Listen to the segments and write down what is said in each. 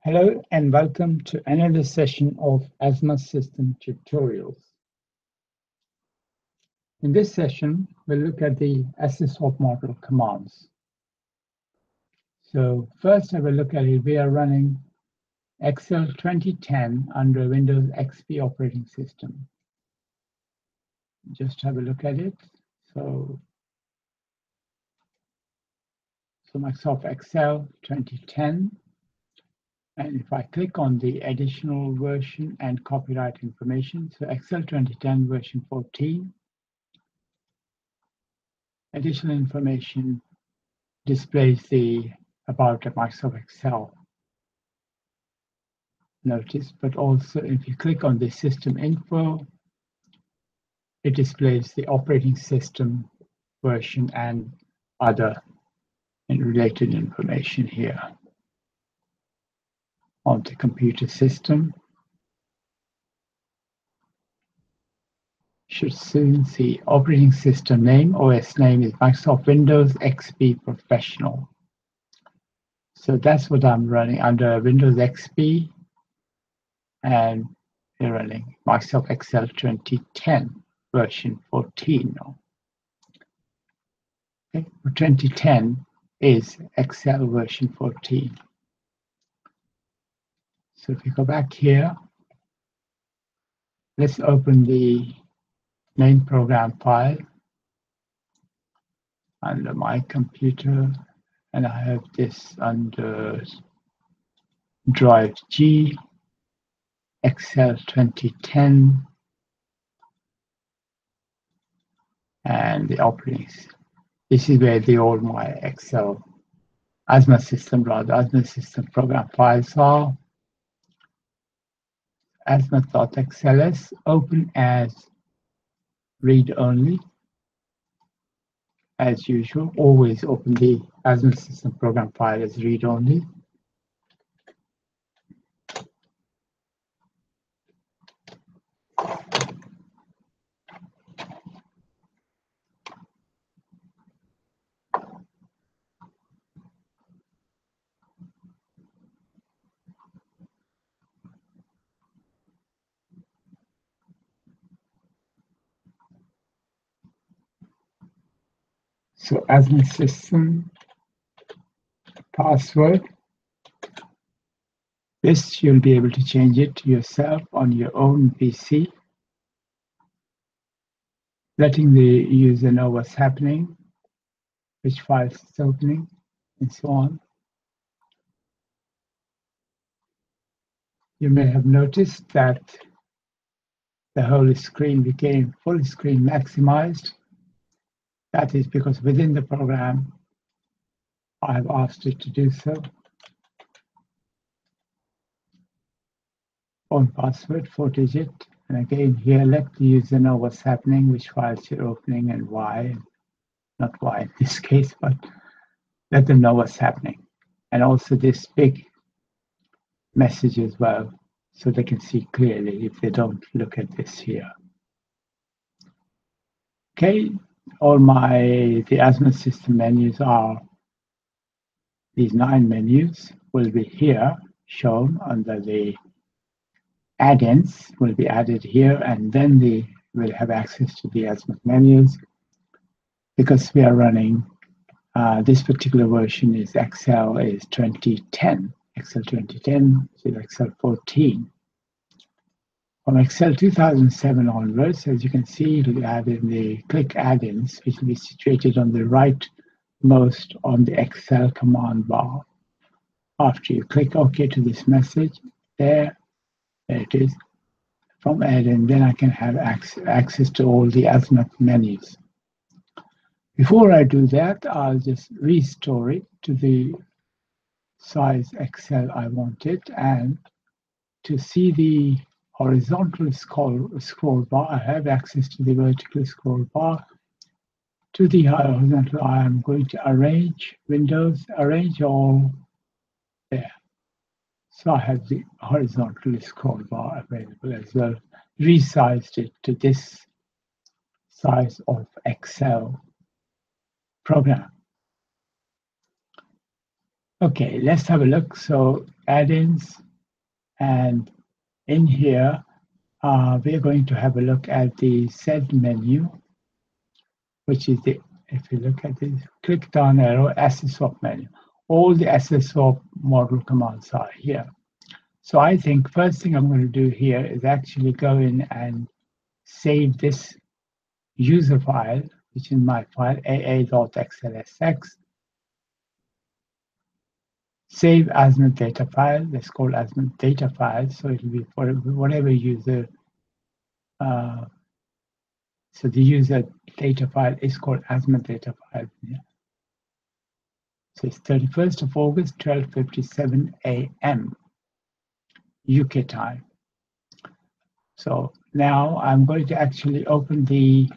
Hello and welcome to another session of AZMAT System tutorials. In this session, we'll look at the SSWap model commands. So first I will look at it. We are running XL2010 under Windows XP operating system. Just have a look at it. So Microsoft Excel 2010. And if I click on the additional version and copyright information, so Excel 2010 version 14, additional information displays the about Microsoft Excel notice, but also if you click on the system info, it displays the operating system version and other related information here. On the computer system, should soon see operating system name, OS name is Microsoft Windows XP Professional. So that's what I'm running under Windows XP, and we're running Microsoft Excel 2010 version 14 now. Okay, 2010 is Excel version 14. So if you go back here, let's open the main program file under my computer, and I have this under drive G, Excel 2010, and the operating. This is where the old my Excel AZMAT system program files are. AZMAT.xls, open as read only. As usual, always open the AZMAT system program file as read only. So AZMAT system password. This you'll be able to change it to yourself on your own PC, letting the user know what's happening, which files it's opening, and so on. You may have noticed that the whole screen became full screen maximized. That is because within the program, I have asked it to do so. Phone password, 4-digit. And again, here, let the user know what's happening, which files you're opening, and why. Not why in this case, but let them know what's happening. And also this big message as well, so they can see clearly if they don't look at this here. Okay, the AZMAT system menus are, these 9 menus will be here shown under the add-ins will be added here, and then we'll have access to the AZMAT menus. Because we are running this particular version is Excel 2010, Excel 2010 is Excel 14. From Excel 2007 onwards, as you can see, it'll be added in the click add-ins, which will be situated on the rightmost on the Excel command bar. After you click OK to this message, there it is. From add-in, then I can have access to all the AZMAT menus. Before I do that, I'll just restore it to the size Excel I wanted, and to see the horizontal scroll bar, I have access to the vertical scroll bar. To the horizontal, I am going to arrange Windows, arrange all there. So I have the horizontal scroll bar available as well. Resized it to this size of Excel program. Okay, let's have a look. So add-ins, and in here we are going to have a look at the Z menu, which is the, if you look at this, click down arrow, asset swap menu. All the asset swap model commands are here. So I think first thing I'm going to do here is actually go in and save this user file, which is my file, aa.xlsx. Save AZMAT data file. Let's call AZMAT data file. So it will be for whatever user. So the user data file is called AZMAT data file. Yeah. So it's 31st of August, 12:57 a.m. UK time. So now I'm going to actually open the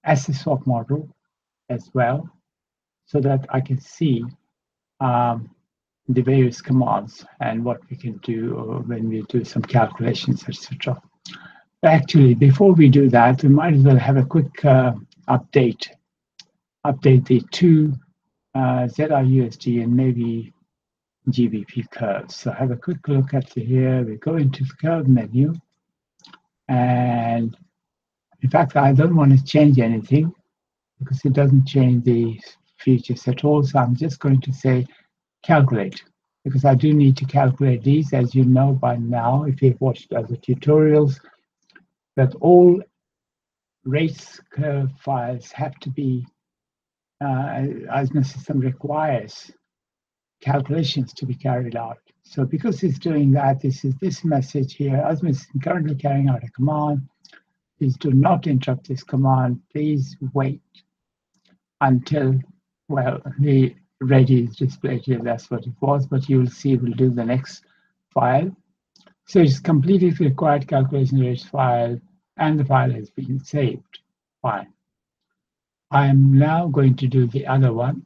asset swap model as well, so that I can see the various commands and what we can do when we do some calculations, etc. Actually, before we do that, we might as well have a quick update the two ZRUSD and maybe GBP curves. So have a quick look at here. We go into the curve menu, and in fact, I don't want to change anything because it doesn't change the features at all. So I'm just going to say calculate, because I do need to calculate these, as you know by now, if you've watched other tutorials, that all rates curve files have to be, AZMAT system requires calculations to be carried out. So because it's doing that, this is this message here. AZMAT is currently carrying out a command. Please do not interrupt this command. Please wait until, well, the ready is displayed here. That's what it was, but you will see we'll do the next file. So it's completed the required calculation rates file, and the file has been saved. Fine. I'm now going to do the other one,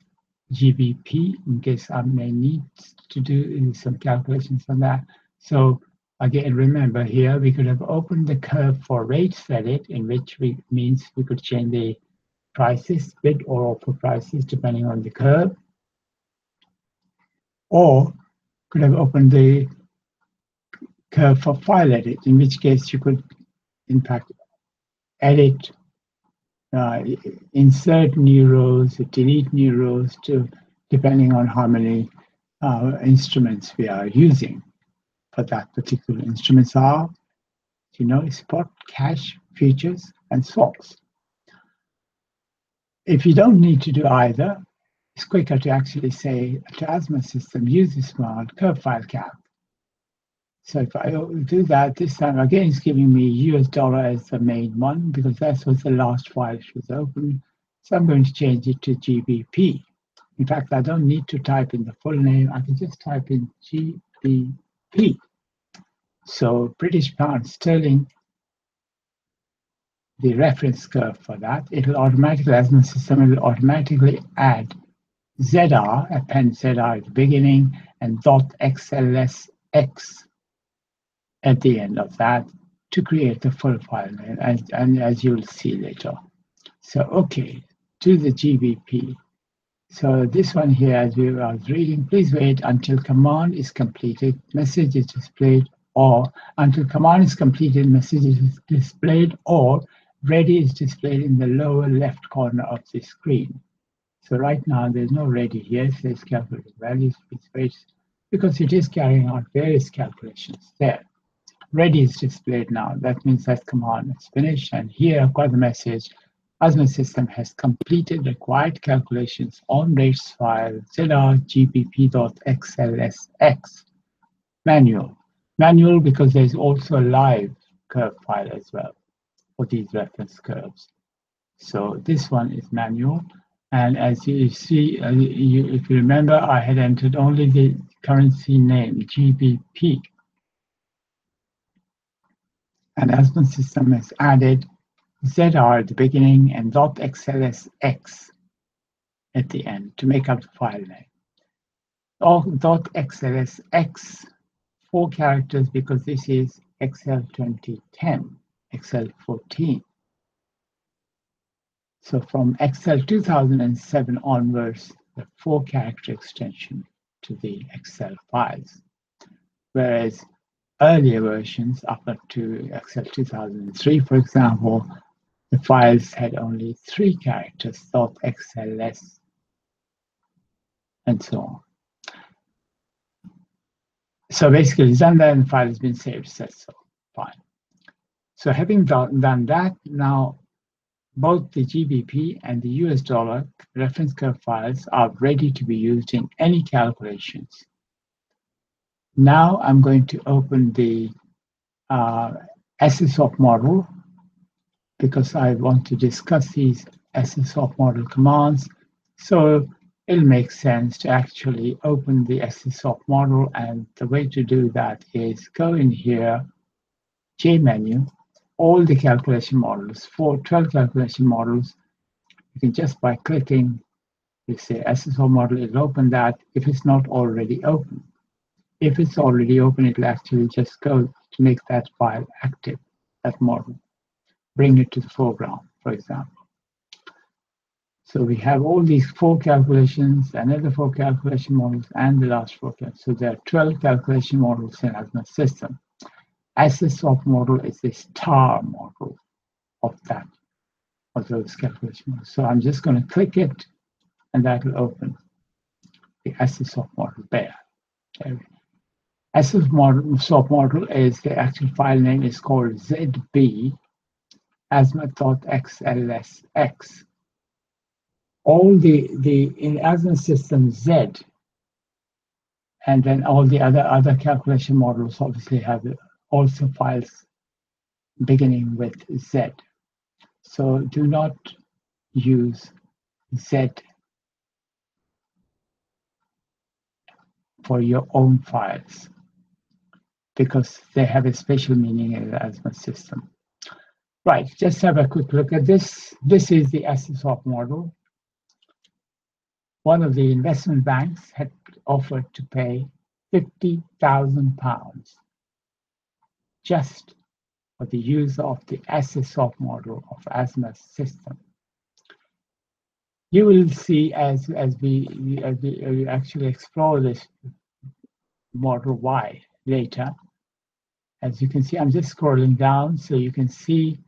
GBP, in case I may need to do some calculations on that. So again, remember here, we could have opened the curve for rates edit, in which means we could change the prices, bid or offer prices, depending on the curve. Or could have opened the curve for file edit, in which case you could, in fact, edit, insert new rows, delete new rows, depending on how many instruments we are using for that particular instruments are, spot, cash, futures, and swaps. If you don't need to do either, it's quicker to actually say to AZMAT system, use this command, curve file calc. So if I do that this time, again, it's giving me US dollar as the main one, because that was the last file which was open. So I'm going to change it to GBP. In fact, I don't need to type in the full name. I can just type in GBP. So British pound sterling, the reference curve for that, it'll automatically, AZMAT system will automatically add ZR, append ZR at the beginning, and .xlsx at the end of that to create the full file name, and as you'll see later. So, okay, to the GBP. So this one here, as we were reading, please wait until command is completed, message is displayed, or until command is completed, message is displayed, or ready is displayed in the lower left corner of the screen. So right now there's no ready here, it says calculate values, please wait, because it is carrying out various calculations there. Ready is displayed now. That means that command is finished. And here I've got the message, AZMAT system has completed required calculations on rates file zrgbp.xlsx. Manual. Manual because there's also a live curve file as well for these reference curves. So this one is manual. And as you see, if you remember, I had entered only the currency name, GBP. And AZMAT system has added ZR at the beginning and .xlsx at the end to make up the file name. .xlsx, 4 characters because this is XL2010, XL14. So from XL 2007 onwards, the 4-character extension to the Excel files. whereas earlier versions, up to XL 2003, for example, the files had only 3 characters, .xls, and so on. So basically, it's done that, and the file has been saved, so fine. So having done that, now both the GBP and the US dollar reference curve files are ready to be used in any calculations. Now I'm going to open the SSOP model because I want to discuss these SSOP model commands. So it'll make sense to actually open the SSOP model, and the way to do that is go in here, J menu, all the calculation models, 12 calculation models. You can just by clicking, you say SSOP model, it'll open that if it's not already open. If it's already open, it'll actually just go to make that file active, that model, bring it to the foreground, for example. So we have all these 4 calculations, another 4 calculation models, and the last 4 calculations. So there are 12 calculation models in AZMAT system. SSOP model is the star model of those calculation models. So I'm just going to click it, and that will open the SSOP model there. SSOP model is the actual file name is called ZB AZMAT.xlsx. All the in AZMAT system Z, and then all the other calculation models obviously have also files beginning with Z. So do not use Z for your own files because they have a special meaning in the AZMAT system. Right, just have a quick look at this. This is the SSOP model. One of the investment banks had offered to pay £50,000 just for the use of the SSOP model of AZMAT system. You will see as we actually explore this model why later. As you can see, I'm just scrolling down so you can see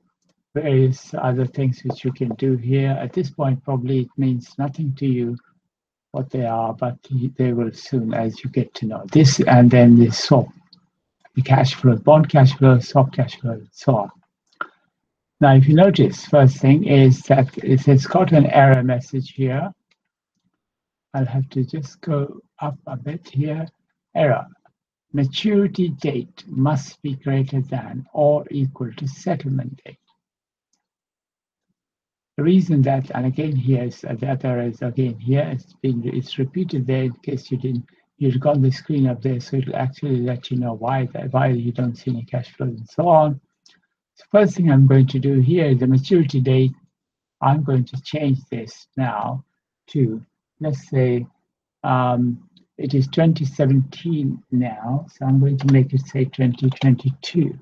various other things which you can do here. At this point, probably it means nothing to you what they are, but they will soon as you get to know this, and then the SOP, the cash flow, bond cash flow, SOP cash flow, and so on. Now, if you notice, first thing is that it's got an error message here. I'll have to just go up a bit here. Error. Maturity date must be greater than or equal to settlement date. The reason that, and again here is the other is again here, it's repeated there in case you've got the screen up there, so it'll actually let you know why you don't see any cash flows and so on. So first thing I'm going to do here is the maturity date. I'm going to change this now to, let's say, it is 2017 now, so I'm going to make it say 2022.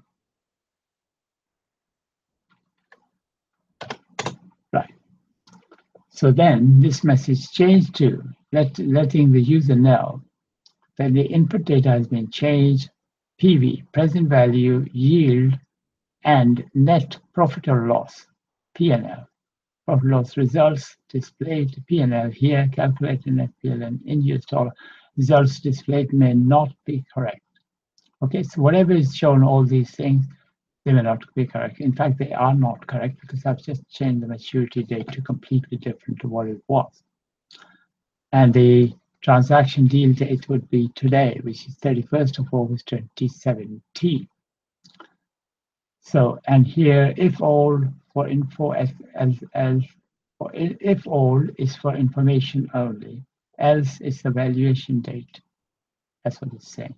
Right. So then this message changed to letting the user know that the input data has been changed, PV, present value, yield, and net profit or loss, P&L. Profit loss results displayed, P&L here, calculated net P&L in US dollar. Results displayed may not be correct. Okay, so whatever is shown, all these things, they may not be correct. In fact, they are not correct because I've just changed the maturity date to completely different to what it was. And the transaction deal date would be today, which is 31st of August 2017. So, and here, if all for info if all is for information only, else is the valuation date. That's what it's saying.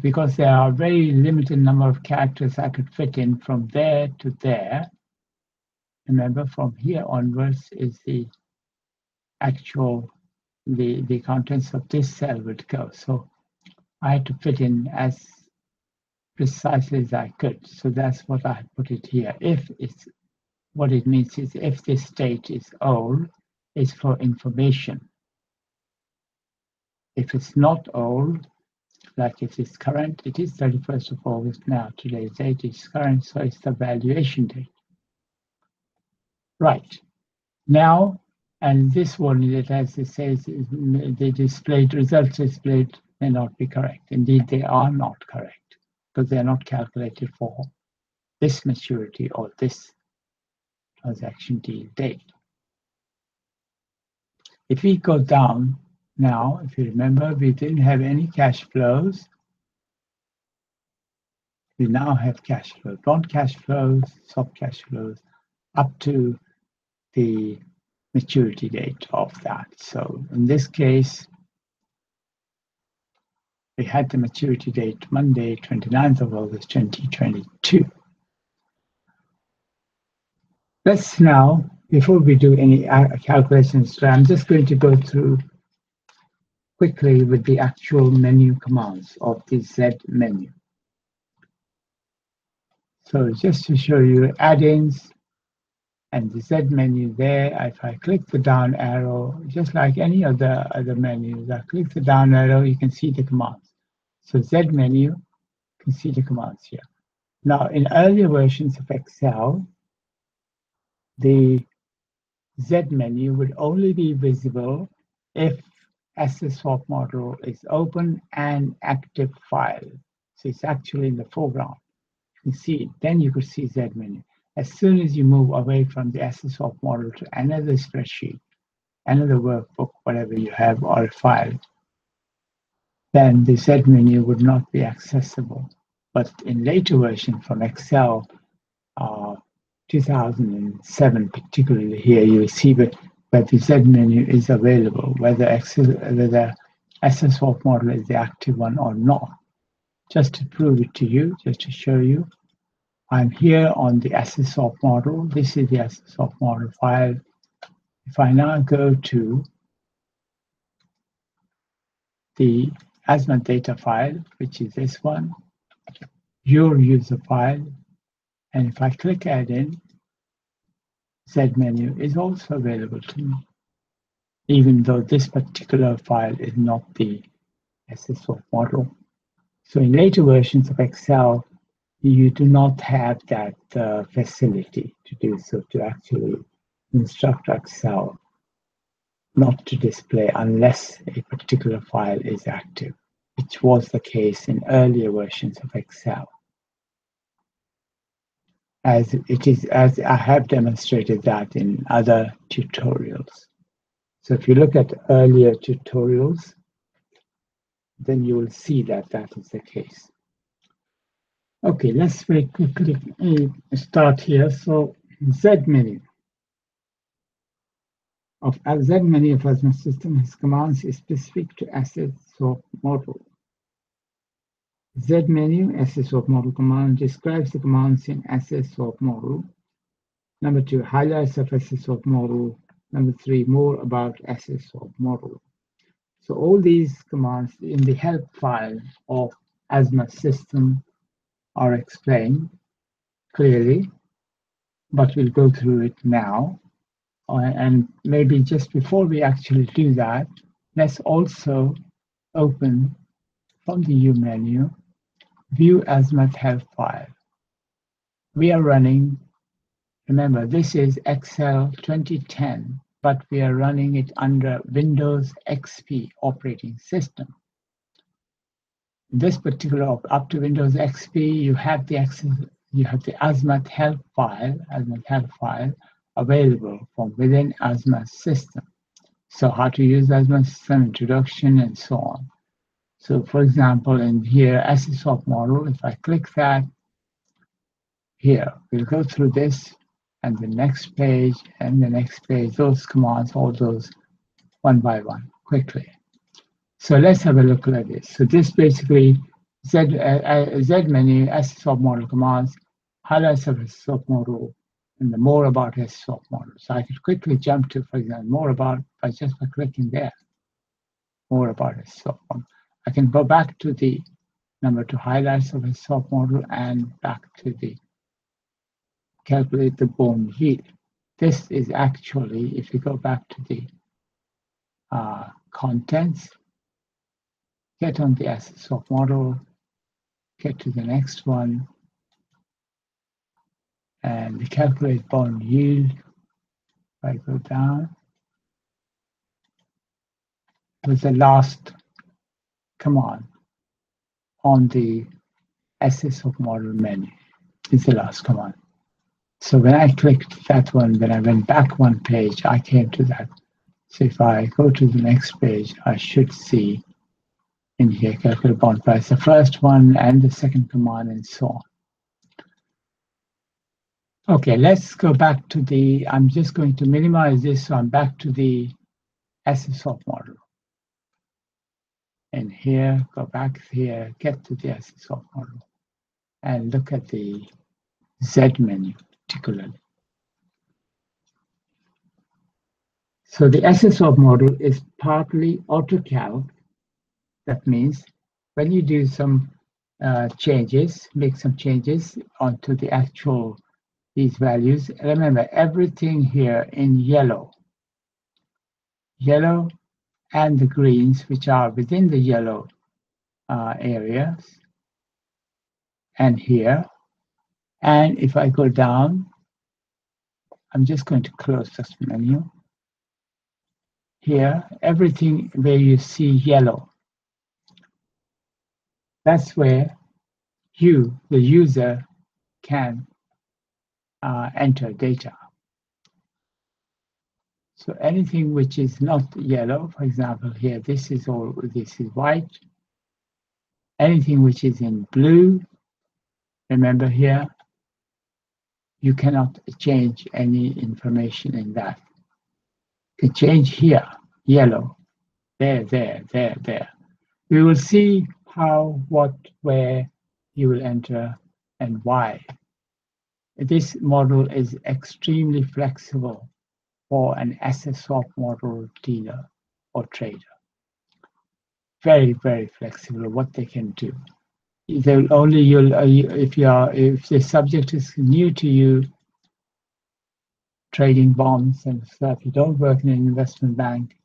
Because there are very limited number of characters I could fit in from there to there. Remember, from here onwards is the actual, the contents of this cell would go. So I had to fit in as precisely as I could. So that's what I put it here. If it's, what it means is if this state is old, it's for information. If it's not old, like it is current. It is 31st of August now. Today's date is current, so it's the valuation date. Right. Now, and this one, it as it says, the displayed results displayed may not be correct. Indeed, they are not correct because they are not calculated for this maturity or this transaction deal date. If we go down now, if you remember, we didn't have any cash flows. We now have cash flows, non-cash flows, soft cash flows, up to the maturity date of that. So in this case, we had the maturity date Monday, 29th of August, 2022. Let's now, before we do any calculations, I'm just going to go through quickly with the actual menu commands of the Z menu. So just to show you add-ins and the Z menu there, if I click the down arrow, just like any other menus, I click the down arrow, you can see the commands. So Z menu, you can see the commands here. Now, in earlier versions of Excel, the Z menu would only be visible if asset swap model is open and active file. So it's actually in the foreground. You can see it, then you could see Z menu. As soon as you move away from the asset swap model to another spreadsheet, another workbook, whatever you have, or a file, then the Z menu would not be accessible. But in later versions from Excel, 2007 particularly, here you see where the Z menu is available, whether asset swap model is the active one or not. Just to prove it to you, just to show you, I'm here on the asset swap model. This is the asset swap model file. If I now go to the AZMAT data file, which is this one, your user file, and if I click add in, Z menu is also available to me, even though this particular file is not the asset swap model. So in later versions of Excel, you do not have that facility to do so, to actually instruct Excel not to display unless a particular file is active, which was the case in earlier versions of Excel. As I have demonstrated that in other tutorials. So if you look at earlier tutorials, then you will see that that is the case. Okay, let's very quickly start here. So Z menu of Z menu of AZMAT system has commands specific to asset swap model. Z menu asset swap model command describes the commands in asset swap model. Number 2, highlights of asset swap model. Number 3, more about asset swap model. So all these commands in the help file of AZMAT system are explained clearly, but we'll go through it now. And maybe just before we actually do that, let's also open from the U menu, View AZMAT help file. We are running, remember, this is Excel 2010, but we are running it under Windows XP operating system. This particular up to Windows XP, you have the AZMAT help file, available from within AZMAT system. So how to use AZMAT system, introduction, and so on. So for example, in here, asset swap model, if I click that, here, we'll go through this and the next page and the next page, those commands, all those one by one, quickly. So let's have a look at this. So this basically Z menu, asset swap model commands, highlights of asset swap model, and the more about asset swap model. So I could quickly jump to, for example, more about by clicking there. More about asset swap model. I can go back to the number 2 highlights of asset swap model and back to the calculate the bond yield. This is actually, if you go back to the contents, get on the asset swap model, get to the next one, and the calculate bond yield. If I go down, was the last command on the asset swap model menu. It's the last command. So when I clicked that one, when I went back one page, I came to that. So if I go to the next page, I should see in here calculate bond price, the first one and the second command, and so on. Okay, let's go back to the, I'm just going to minimize this, so I'm back to the asset swap model. And here, go back here, get to the asset swap model, and look at the Z menu particularly. So the asset swap model is partly AutoCalc. That means when you do some changes, make some changes onto the actual these values, remember everything here in yellow and the greens, which are within the yellow areas, and here. And if I go down, I'm just going to close this menu. Here, everything where you see yellow, that's where you, the user, can enter data. So anything which is not yellow, for example, here, this is white. Anything which is in blue, remember here, you cannot change any information in that. You can change here, yellow, there. We will see how, what, where you will enter and why. This model is extremely flexible for an asset swap model dealer or trader. Very, very flexible what they can do. They'll only if the subject is new to you, trading bonds and stuff, you don't work in an investment bank,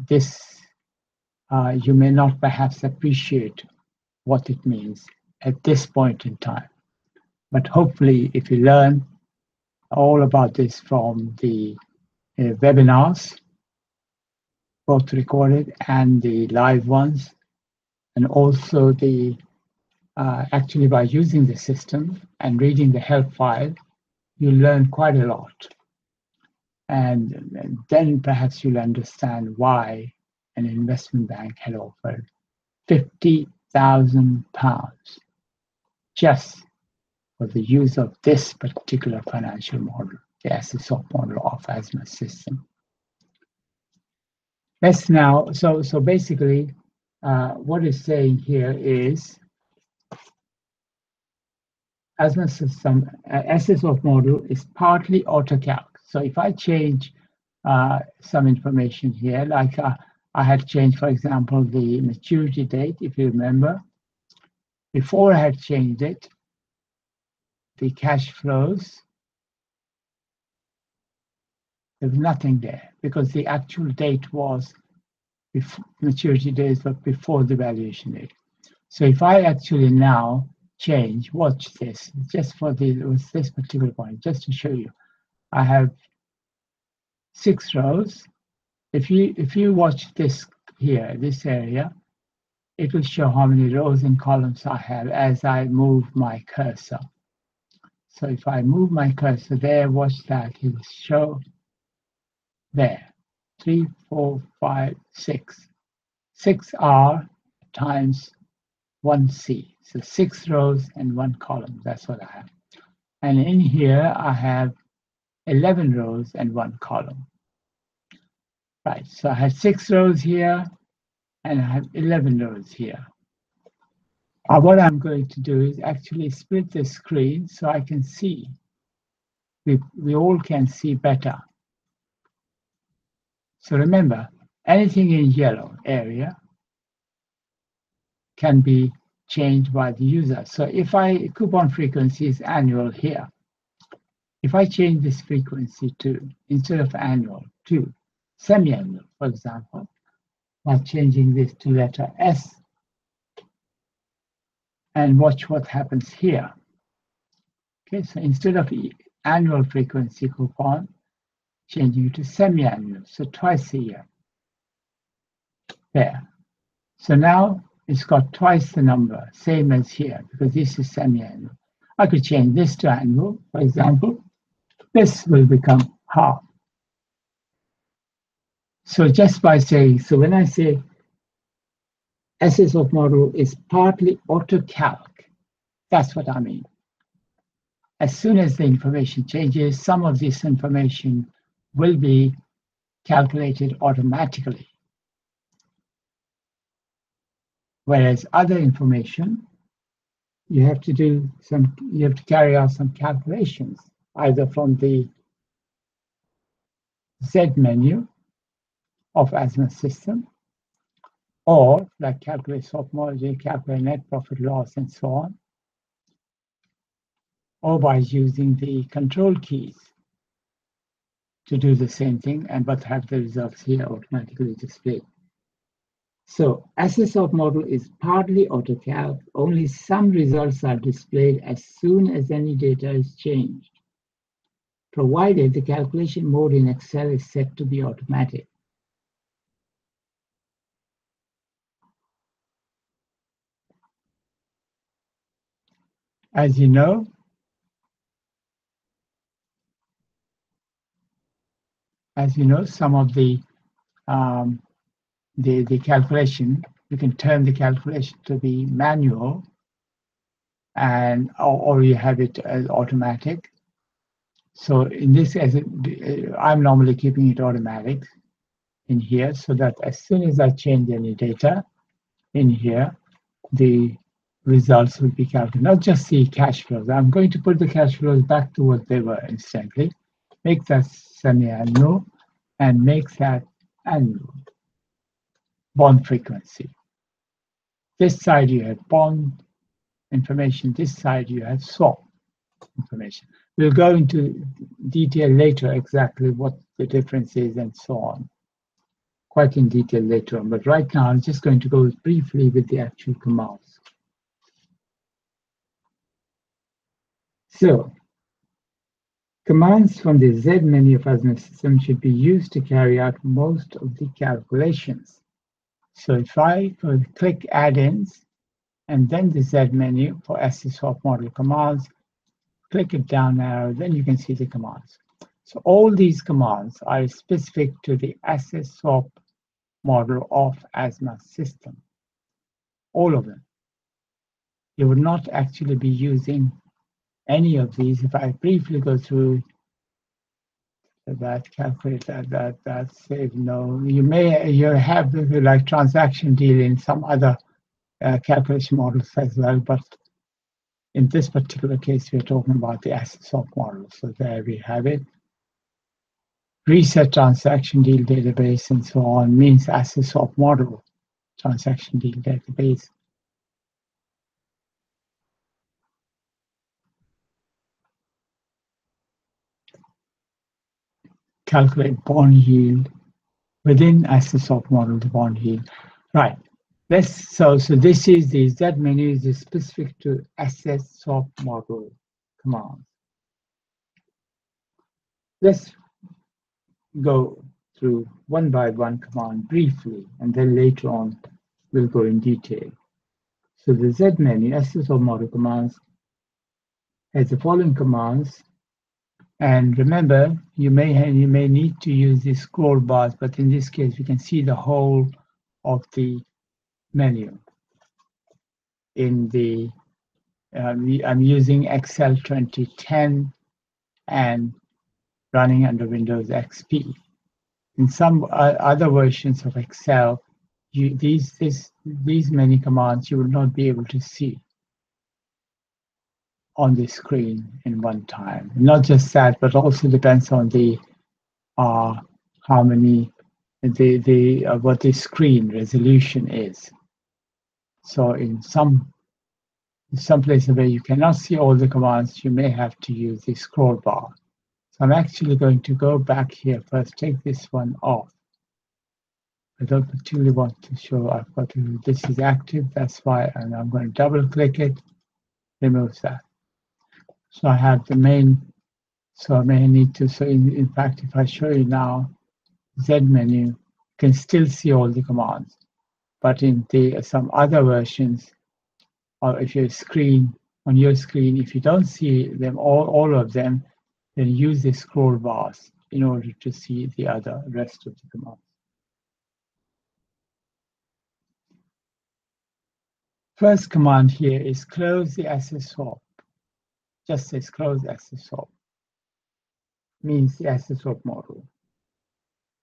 this you may not perhaps appreciate what it means at this point in time. But hopefully, if you learn all about this from the webinars, both recorded and the live ones, and also the actually by using the system and reading the help file, you learn quite a lot. And then perhaps you'll understand why an investment bank had offered £50,000 just for the use of this particular financial model, the asset swap model of AZMAT System. Let's now, so basically, what it's saying here is AZMAT System asset swap model is partly AutoCalc. So if I change some information here, like I had changed, for example, the maturity date, if you remember. Before I had changed it, the cash flows, there was nothing there because the actual date was before, maturity days were before the valuation date. So if I actually now change, watch this, just for this particular point, just to show you, I have 6 rows. If you watch this here, this area, it will show how many rows and columns I have as I move my cursor. So if I move my cursor there, watch that, it will show there, 3, 4, 5, 6. 6R times 1C. So 6 rows and 1 column, that's what I have. And in here, I have 11 rows and 1 column. Right, so I have 6 rows here, and I have 11 rows here. What I'm going to do is actually split the screen so I can see. We all can see better. So remember, anything in yellow area can be changed by the user. So if coupon frequency is annual here, if I change this frequency to, instead of annual, to semi-annual, for example, by changing this to letter S, and watch what happens here. Okay, so instead of annual frequency coupon, changing it to semi-annual, so twice a year. There. So now it's got twice the number, same as here, because this is semi-annual. I could change this to annual, for example. This will become half. So just by saying, so when I say SSOP model is partly AutoCalc, that's what I mean. As soon as the information changes, some of this information will be calculated automatically. Whereas other information, you have to carry out some calculations, either from the Z menu of AZMAT System, or like calculate swap margin, calculate net profit loss, and so on, or by using the control keys to do the same thing, but have the results here automatically displayed. So SSOP model is partly AutoCalc. Only some results are displayed as soon as any data is changed, provided the calculation mode in Excel is set to be automatic. As you know, some of the calculation, you can turn the calculation to be manual, and or you have it as automatic. So in this case, I'm normally keeping it automatic in here, so that as soon as I change any data in here, the results will be calculated, not just the cash flows. I'm going to put the cash flows back to what they were instantly, make that semi-annual, and make that annual. Bond frequency. This side you have bond information, this side you have swap information. We'll go into detail later exactly what the difference is and so on, quite in detail later on. But right now, I'm just going to go briefly with the actual commands. So, commands from the Z menu of AZMAT System should be used to carry out most of the calculations. So if I click add-ins and then the Z menu for SSWAP model commands, click it down arrow, then you can see the commands. So all these commands are specific to the SSWAP model of AZMAT System. All of them. You would not actually be using any of these. If I briefly go through that, calculate that, save, no. You have like transaction deal in some other calculation models as well, but in this particular case, we're talking about the SSOP model. So there we have it. Reset transaction deal database and so on means SSOP model, transaction deal database. Calculate bond yield within SSOP model, the bond yield. Right. So this is the Z menu is specific to SSOP model command. Let's go through one by one command briefly, and then later on we'll go in detail. So the Z menu, SSOP model commands, has the following commands. And remember, you may need to use the scroll bars, but in this case, we can see the whole of the menu. In the I'm using Excel 2010 and running under Windows XP. In some other versions of Excel, these many commands you will not be able to see on the screen in one time. Not just that, but also depends on the how many what the screen resolution is. So in some places where you cannot see all the commands, you may have to use the scroll bar. So I'm actually going to go back here first, take this one off, I don't particularly want to show. I've got to, this is active, that's why, and I'm going to double click it, removes that. So I have the main, so I may need to, so in fact, if I show you now, Z menu, you can still see all the commands. But in the some other versions, or if your screen, on your screen, if you don't see them, all of them, then use the scroll bars in order to see the rest of the commands. First command here is close the access swap. Just says close access swap. Means the access swap model.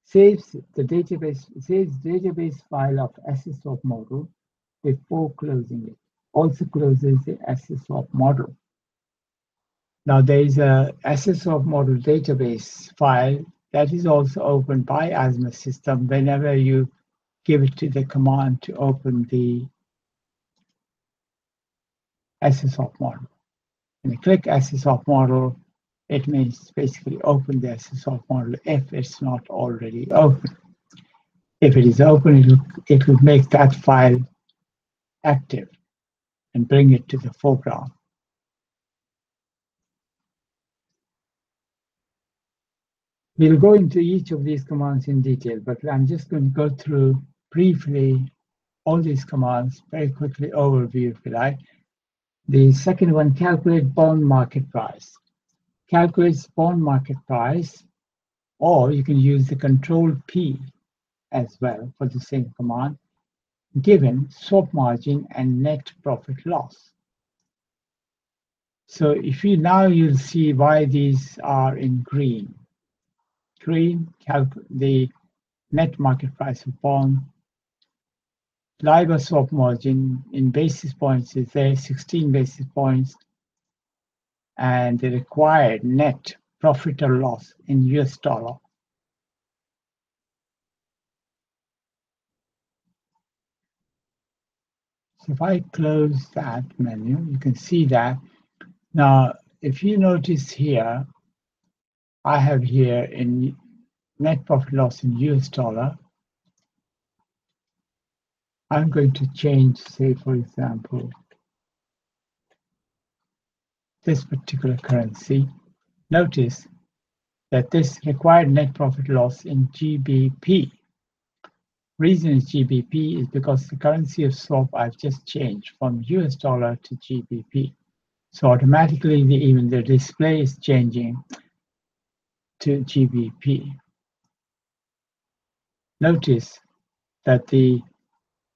Saves the database file of access swap model before closing it. Also closes the access swap model. Now there is a access swap model database file that is also opened by AZMAT System whenever you give it to the command to open the access swap model. When you click access swap model, it means basically open the access swap model if it's not already open. If it is open, it will make that file active and bring it to the foreground. We'll go into each of these commands in detail, but I'm just going to go through briefly all these commands, very quickly overview if you like. The second one, calculate bond market price. Calculates bond market price, or you can use the Control P as well for the same command, given swap margin and net profit loss. So if you now you'll see why these are in green. Green, the net market price of bond. LIBOR swap margin in basis points is there, 16 basis points. And the required net profit or loss in US dollar. So if I close that menu, you can see that. Now, if you notice here, I have here in net profit loss in US dollar. I'm going to change, say, for example, this particular currency. Notice that this required net profit loss in GBP. Reason is GBP is because the currency of swap I've just changed from US dollar to GBP. So automatically even the display is changing to GBP. Notice that the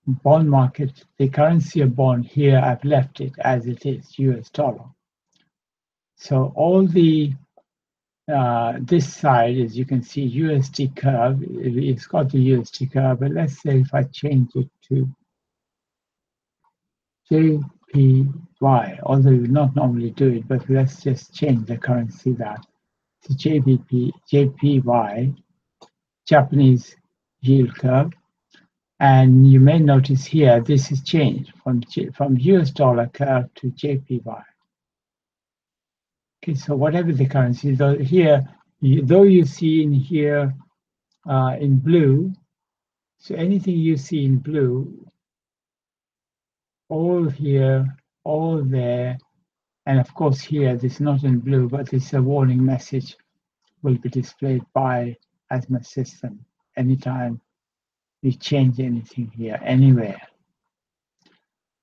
bond market, the currency of bond here, I've left it as it is, US dollar. So all the, this side, as you can see, USD curve, it's got the USD curve, but let's say if I change it to JPY, although we would not normally do it, but let's just change the currency that to JPY, Japanese yield curve. And you may notice here, this is changed from US dollar curve to JPY. Okay, so whatever the currency, though here, though you see in here in blue, so anything you see in blue, all here, all there, and of course here, this is not in blue, but it's a warning message will be displayed by AZMAT System anytime we change anything here, anywhere.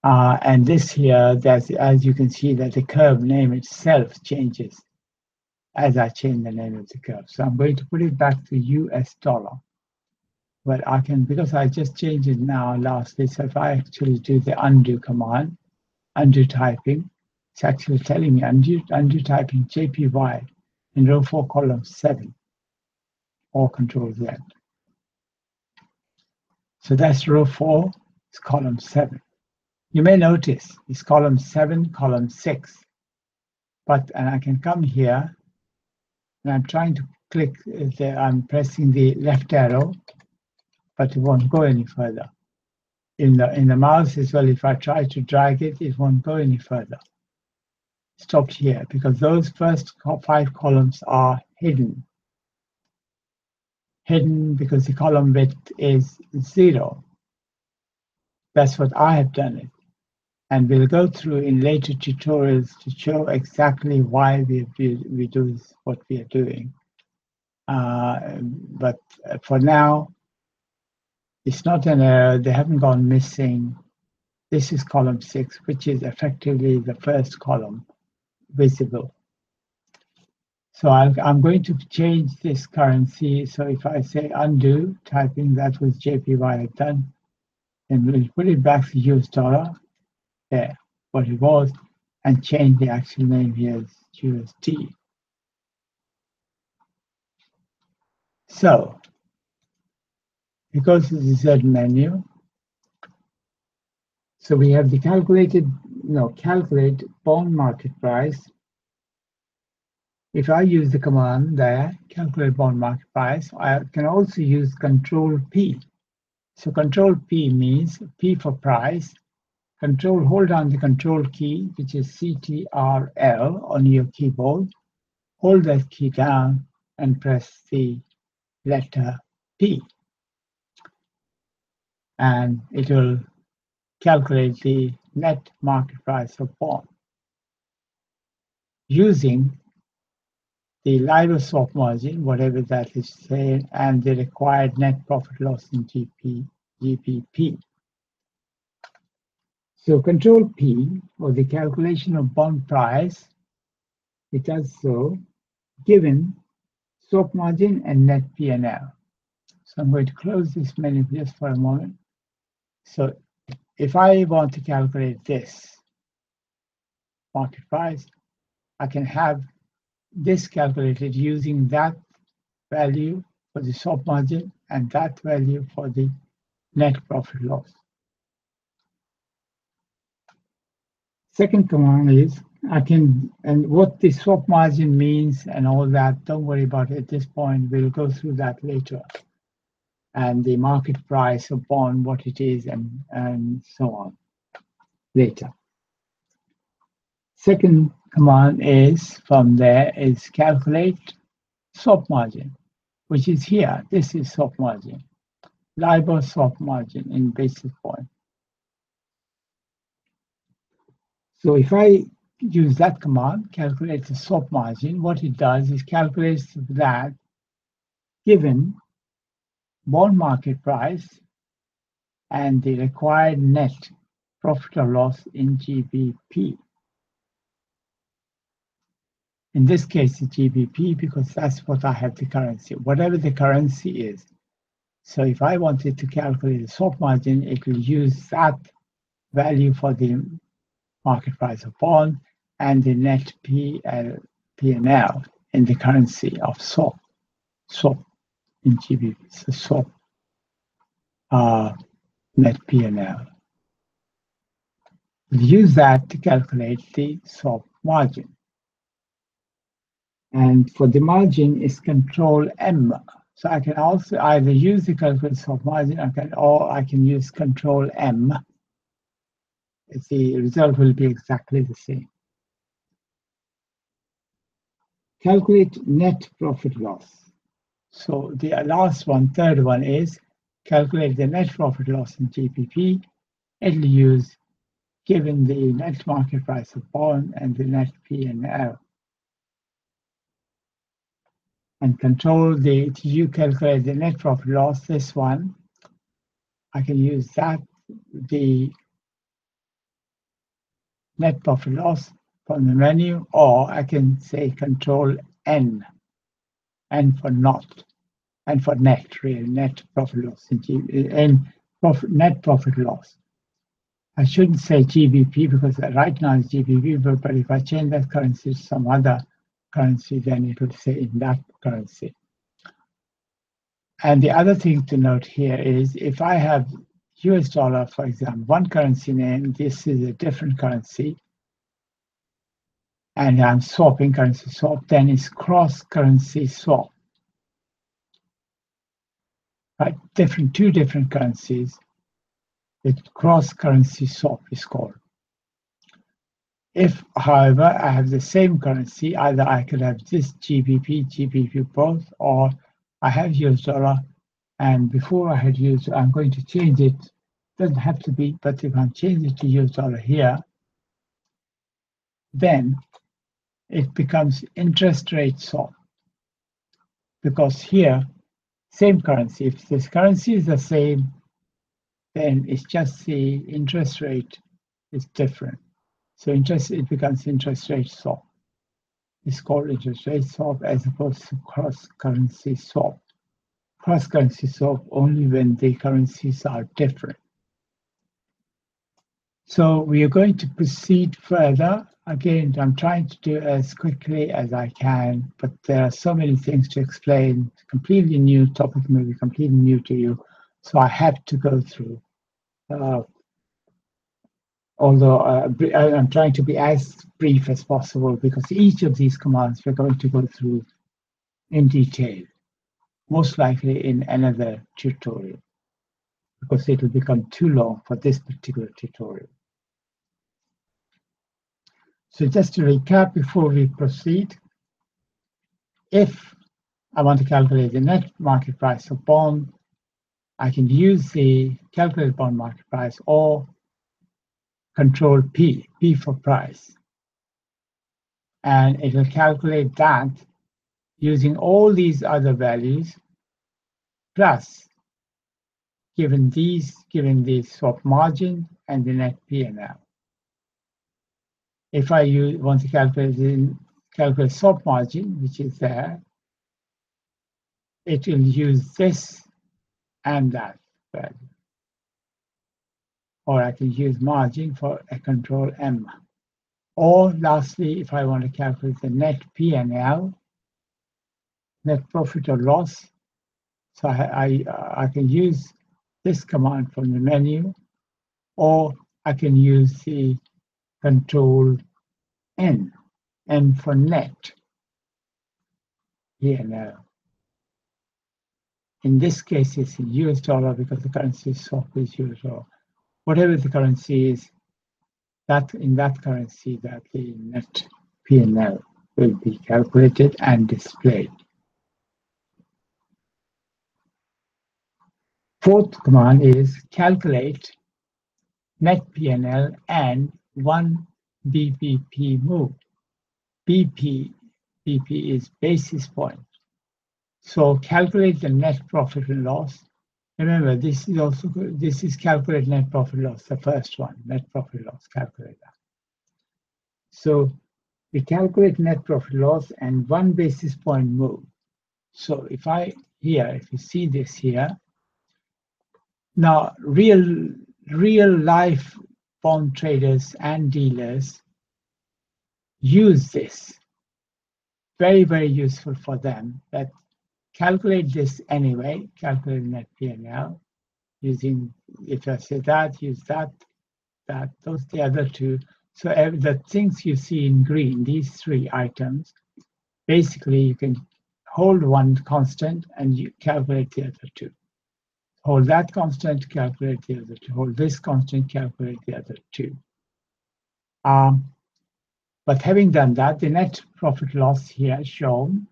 And this here, that's, as you can see, that the curve name itself changes as I change the name of the curve. So I'm going to put it back to US dollar. But I can, because I just changed it now lastly, so if I actually do the undo command, undo typing, it's actually telling me undo typing JPY in row 4, column 7, or Control Z. So that's row 4, it's column 7. You may notice it's column 7, column 6. But, and I can come here, and I'm trying to click, I'm pressing the left arrow, but it won't go any further. In the mouse as well, if I try to drag it, it won't go any further. Stopped here, because those first 5 columns are hidden. hidden because the column width is 0. That's what I have done it. And we'll go through in later tutorials to show exactly why we do what we are doing. But for now, it's not an error. They haven't gone missing. This is column 6, which is effectively the first column visible. So I'm going to change this currency. So if I say undo, typing that was JPY I've done, then we'll put it back to US dollar, there, what it was, and change the actual name here as USD. So, because this is a menu, so we have the calculate bond market price. If I use the command there, calculate bond market price, I can also use Control P. So Control P means P for price. Hold down the Control key, which is CTRL on your keyboard. Hold that key down and press the letter P. And it will calculate the net market price of bond using the LIBOR swap margin, whatever that is saying, and the required net profit loss in GBP. So Control P, or the calculation of bond price, it does so given swap margin and net P&L. So I'm going to close this menu just for a moment. So if I want to calculate this market price, I can have this calculated using that value for the swap margin and that value for the net profit loss. Second command is and what the swap margin means and all that, don't worry about it at this point. We'll go through that later. And the market price of bond, what it is, and so on later. Second command is from there is calculate swap margin, which is here. This is swap margin, LIBOR swap margin in basis point. So if I use that command, calculate the swap margin, what it does is calculates that given bond market price and the required net profit or loss in GBP. In this case, it's GBP because that's what I have the currency, whatever the currency is. So if I wanted to calculate the swap margin, it will use that value for the market price of bond and the net P&L in the currency of swap in GBP. So swap net P&L. We'll use that to calculate the swap margin. And for the margin is Control M. So I can also either use the calculate swap margin or I can use Control M. The result will be exactly the same. Calculate net profit loss. So the last one, third one is calculate the net profit loss in GBP. It'll use given the net market price of bond and the net P&L. And control you calculate the net profit loss, this one, I can use that, the net profit loss from the menu, or I can say Control N for not, and for net, really, net profit loss, net profit loss. I shouldn't say GBP because right now it's GBP, but if I change that currency to some other currency, then it will say in that currency. And the other thing to note here is if I have US dollar, for example, one currency name, this is a different currency, and I'm swapping currency swap, then it's cross-currency swap. Right? Two different currencies, with cross-currency swap is called. If, however, I have the same currency, either I could have this GBP both, or I have US dollar, and before I had used, I'm going to change it. Doesn't have to be, but if I change it to US dollar here, then it becomes interest rate swap. Because here, same currency. If this currency is the same, then it's just the interest rate is different. So it becomes interest rate swap. It's called interest rate swap as opposed to cross-currency swap. Cross-currency swap only when the currencies are different. So we are going to proceed further. Again, I'm trying to do as quickly as I can, but there are so many things to explain. Completely new topic, maybe completely new to you. So I have to go through. Although I'm trying to be as brief as possible because each of these commands we're going to go through in detail, most likely in another tutorial, because it will become too long for this particular tutorial. So just to recap before we proceed, if I want to calculate the net market price of bond, I can use the calculate bond market price or control P for price. And it will calculate that using all these other values plus given the swap margin and the net P&L. If I want to calculate swap margin, which is there, it will use this and that value. Or I can use margin for a control M. Or lastly, if I want to calculate the net P&L, net profit or loss, so I can use this command from the menu, or I can use the control N for net P&L. In this case, it's in US dollar because the currency swap is US dollar. Whatever the currency is, that in that currency that the net P&L will be calculated and displayed. Fourth command is calculate net P&L and 1 BPP move. BP is basis point. So calculate the net profit and loss. Remember, this is calculate net profit loss, the first one, net profit loss, calculate that. So we calculate net profit loss and 1 basis point move. So if you see this here, now real life bond traders and dealers use this. Very, very useful for them. That calculate this anyway, calculate net P&L using, if I say that, use that, those the other two. So the things you see in green, these three items, basically you can hold one constant and you calculate the other two. Hold that constant, calculate the other two. Hold this constant, calculate the other two. But having done that, the net profit loss here shown,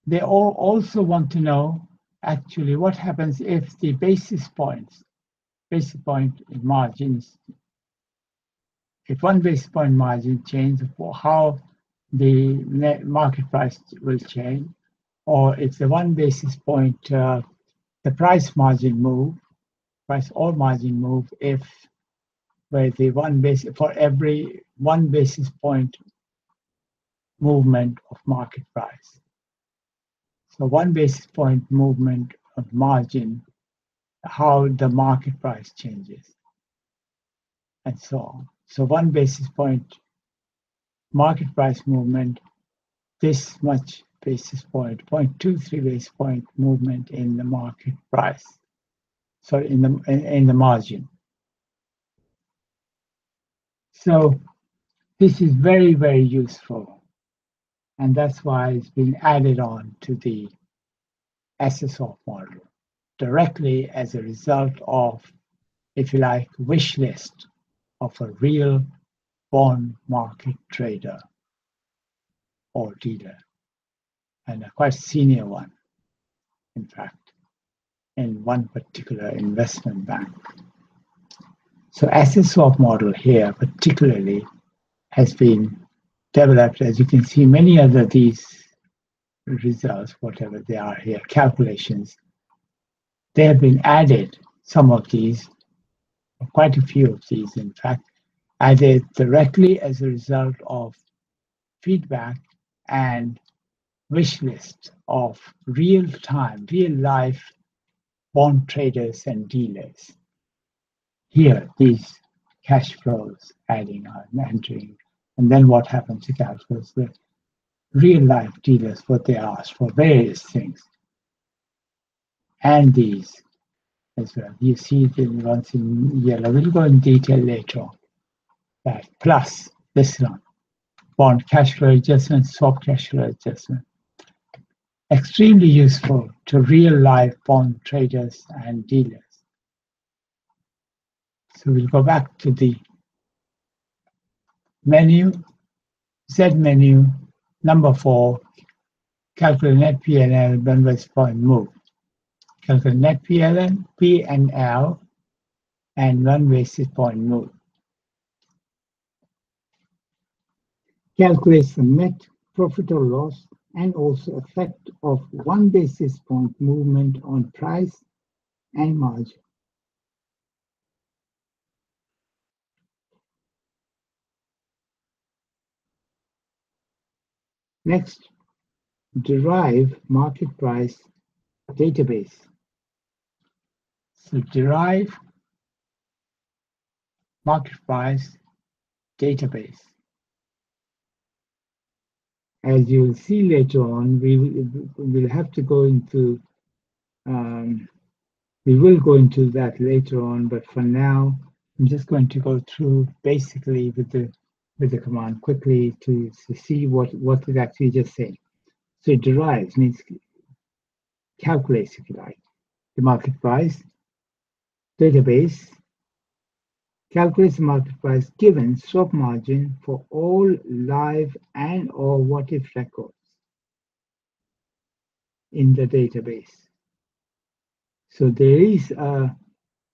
they all also want to know actually what happens if the basis point in margins, if 1 basis point margin changes, how the net market price will change, or if the 1 basis point, the price margin move, price or margin move, if where the for every 1 basis point movement of market price. So 1 basis point movement of margin, how the market price changes, and so on. So 1 basis point market price movement, this much basis point, 0.23 basis point movement in the market price. So in the margin. So this is very, very useful. And that's why it's been added on to the SSO model directly as a result of, if you like, wish list of a real bond market trader or dealer. and a quite senior one, in fact, in one particular investment bank. So asset swap model here particularly has been developed. As you can see, many other these results, whatever they are here, calculations, they have been added, some of these, quite a few of these in fact, added directly as a result of feedback and wish list of real-time, real-life bond traders and dealers. Here, these cash flows adding and entering, and then what happens to cash flows? The real-life dealers, what they ask for various things, and these as well. You see the ones in yellow. We'll go in detail later on. That plus this one, bond cash flow adjustment, swap cash flow adjustment. Extremely useful to real-life bond traders and dealers. So we'll go back to the menu, Z menu, number 4, calculate net PNL, 1 basis point move. Calculate net PNL, and 1 basis point move. Calculates the net profit or loss and also effect of 1 basis point movement on price and margin. Next, derive market price database. So derive market price database. As you'll see later on, we will have to go into we will go into that later on, but for now, I'm just going to go through basically with the command quickly to see what it actually just saying. So it derives means calculates, if you like, the market price database, calculates the market price given swap margin for all live and or what if records in the database. So there is a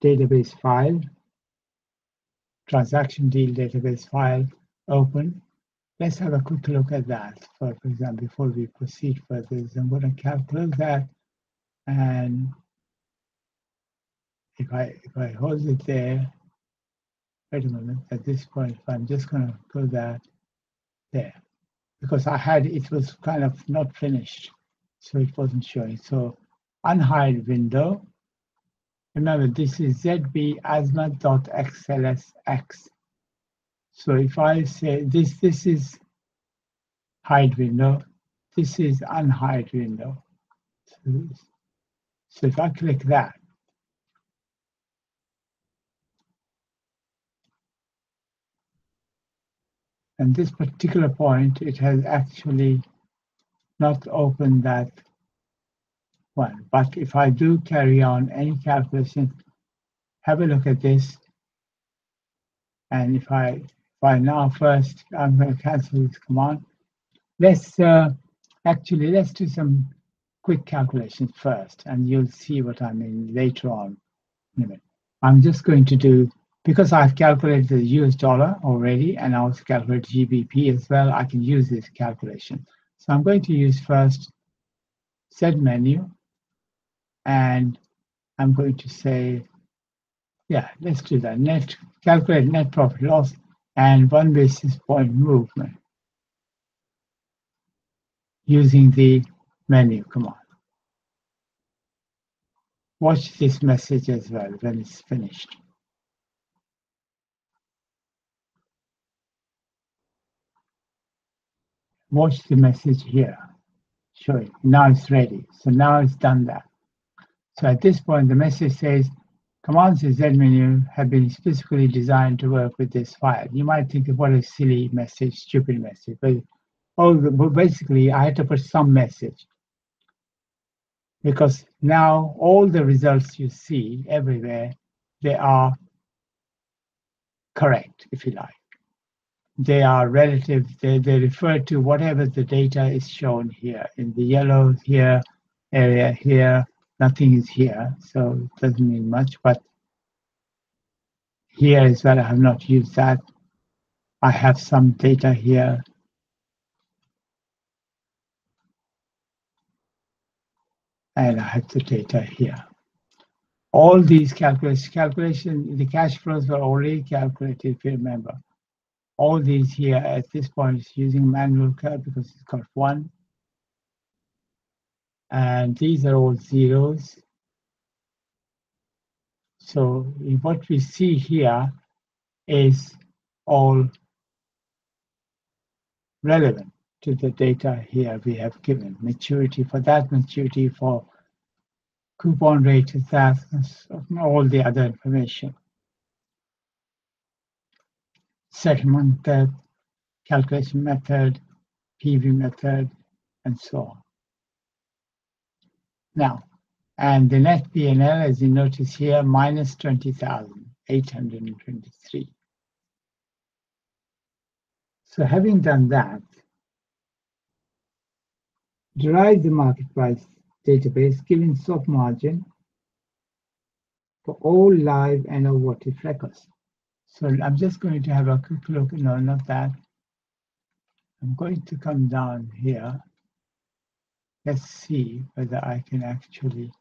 database file, transaction deal database file open. Let's have a quick look at that. For example, before we proceed further, I'm going to calculate that, and if I hold it there, wait a minute, at this point, I'm just going to go that there, because it was kind of not finished, so it wasn't showing. So unhide window. Remember, this is ZB AZMAT.XLSX. So if I say this is hide window, this is unhide window. So if I click that, and this particular point, it has actually not opened that one. But if I do carry on any calculation, have a look at this. And if I now first, I'm going to cancel this command. Let's do some quick calculations first, and you'll see what I mean later on. I'm just going to do, because I've calculated the US dollar already, and I also calculated GBP as well, I can use this calculation. So I'm going to use first Z menu, and I'm going to say, yeah, let's do that. Calculate net profit loss and 1 basis point movement using the menu command. Watch this message as well when it's finished. Watch the message here, showing now it's ready. So now it's done that. So at this point, the message says, commands in Z menu have been specifically designed to work with this file. You might think of what a silly message, stupid message, but basically I had to put some message, because now all the results you see everywhere, they are correct, if you like. they are relative. They refer to whatever the data is shown here. In the yellow here, area here, nothing is here, so it doesn't mean much. But here as well, I have not used that. I have some data here. And I have the data here. All these calculations, the cash flows were already calculated, if you remember. All these here at this point is using manual curve because it's got 1. And these are all zeros. So what we see here is all relevant to the data here we have given. Maturity for that, maturity for coupon rate is that, all the other information. Settlement calculation method, PV method, and so on. Now, and the net P&L, as you notice here, minus 20,823. So having done that, derive the market price database giving stop margin for all live and abortive records. So I'm just going to have a quick look, no, not that. I'm going to come down here. Let's see whether I can actually.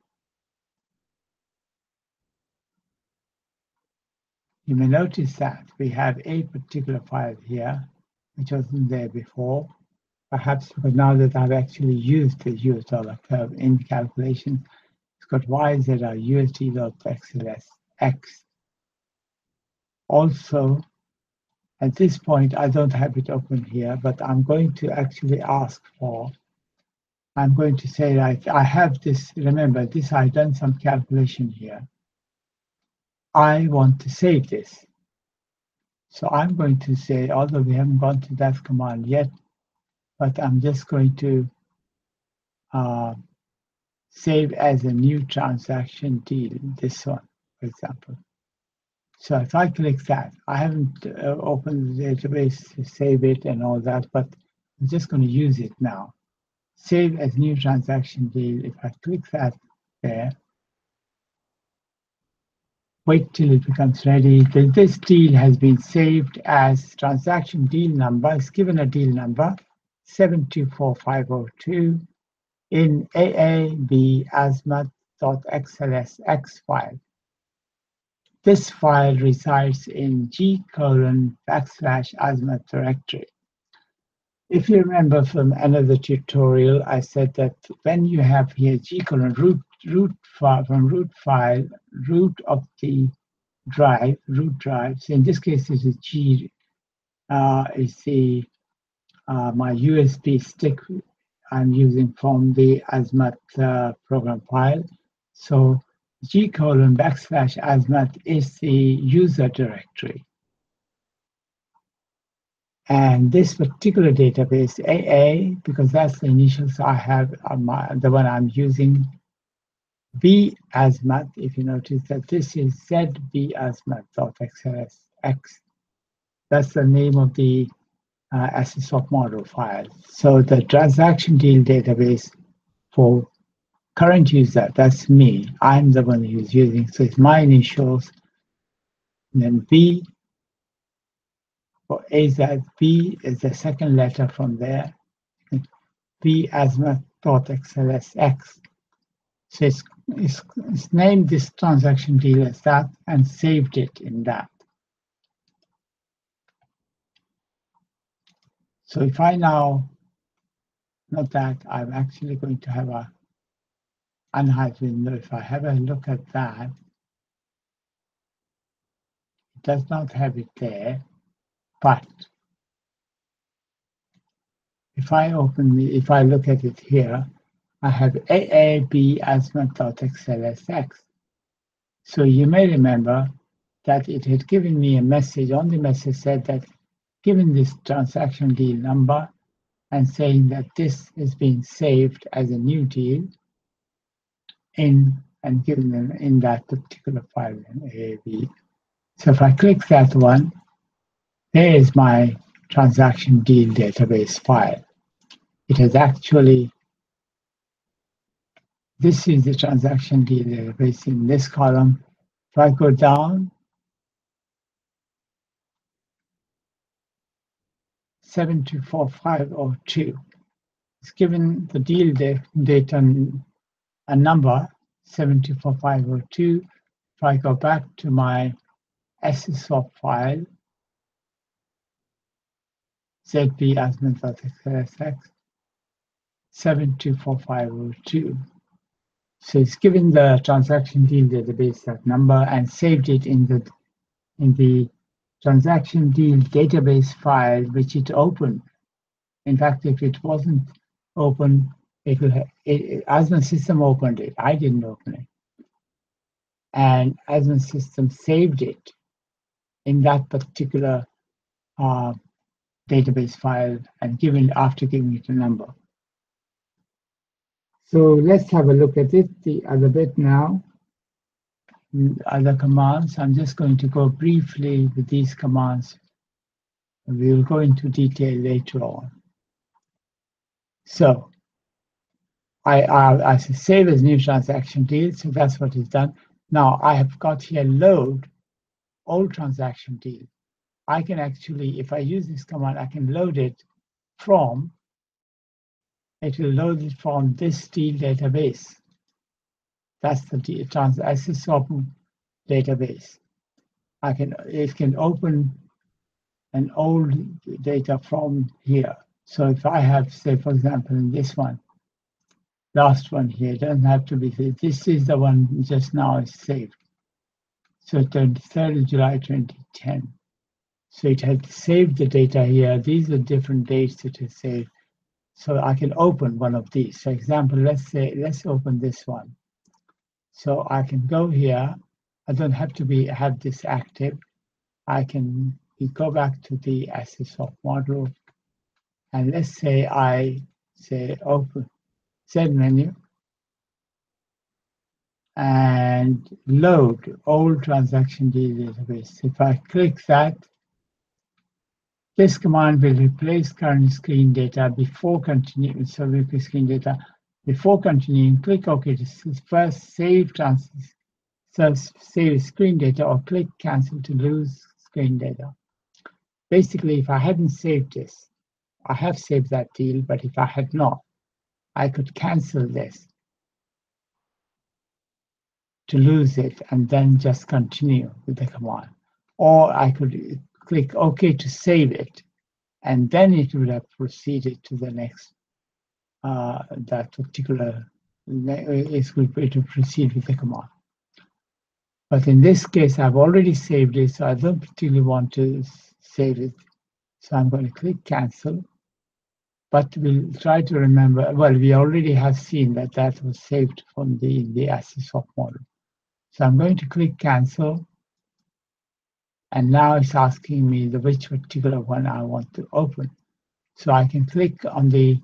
You may notice that we have a particular file here, which wasn't there before, perhaps because now that I've actually used the US dollar curve in calculation, it's got YZUSD.XLSX. Also, at this point, I don't have it open here, but I'm going to actually ask for, I'm going to say that I have this, remember this, I've done some calculation here. I want to save this. So I'm going to say, although we haven't gone to that command yet, but I'm just going to save as a new transaction deal, this one, for example. So if I click that, I haven't opened the database to save it and all that, but I'm just going to use it now. Save as new transaction deal. If I click that there, wait till it becomes ready. This deal has been saved as transaction deal number. It's given a deal number 724502 in AAB AZMAT.XLSX file. This file resides in G:\AZMAT directory. If you remember from another tutorial, I said that when you have here G:\root file from root file, root of the drive, root drive. So in this case, this is G is the my USB stick I'm using from the AZMAT program file. So G:\AZMAT is the user directory. And this particular database, AA, because that's the initials I have, the one I'm using, B AZMAT, if you notice that this is ZB AZMAT.XLSX. That's the name of the SSOP model file. So the transaction deal database for current user, that's me. I'm the one who's using, so it's my initials. And then B for AZ, B is the second letter from there. B AZMAT.XLSX. So it's named this transaction deal as that and saved it in that. So if I now, not that, I'm actually going to have a unhide window. If I have a look at that, it does not have it there, but if I look at it here, I have AAB AZMAT.XLSX. So you may remember that it had given me a message. On the message said that given this transaction deal number and saying that this is being saved as a new deal and given them in that particular file in AAB. So if I click that one, there is my transaction deal database file. It has actually, this is the transaction deal database in this column. If I go down, 724502, it's given the deal data a number, 724502. If I go back to my SSOP file, ZB AZMAT.xlsx, 724502. So it's given the transaction deal database that number and saved it in the transaction deal database file which it opened. In fact, if it wasn't open, AZMAT System opened it. I didn't open it. And AZMAT System saved it in that particular database file and after giving it a number. So let's have a look at it, the other bit now, other commands. I'm just going to go briefly with these commands. We will go into detail later on. So I save as new transaction deal, so that's what is done. Now I have got here load old transaction deal. I can actually, if I use this command, I can load it from, it will load it from this deal database. That's the SSOP database. It can open an old data from here. So if I have, say, for example, in this one, last one here, it doesn't have to be, this is the one just now is saved. So 23rd of July 2010. So it had saved the data here. These are different dates it is saved. So I can open one of these. For example, let's open this one. So I can go here. I don't have to have this active. I can go back to the SSOP model. And let's say I say open Z menu and load old transaction deal database. If I click that, this command will replace current screen data before continuing. So replace screen data before continuing. Click OK to first save screen data or click cancel to lose screen data. Basically, if I hadn't saved this, I have saved that deal, but if I had not, I could cancel this to lose it and then just continue with the command. Or I could click OK to save it, and then it would have proceeded to the next, that particular, it would proceed with the command. But in this case, I've already saved it, so I don't particularly want to save it. So I'm going to click cancel. But we'll try to remember, well, we already have seen that that was saved from the SSOP model. So I'm going to click cancel. And now it's asking me which particular one I want to open. So I can click on the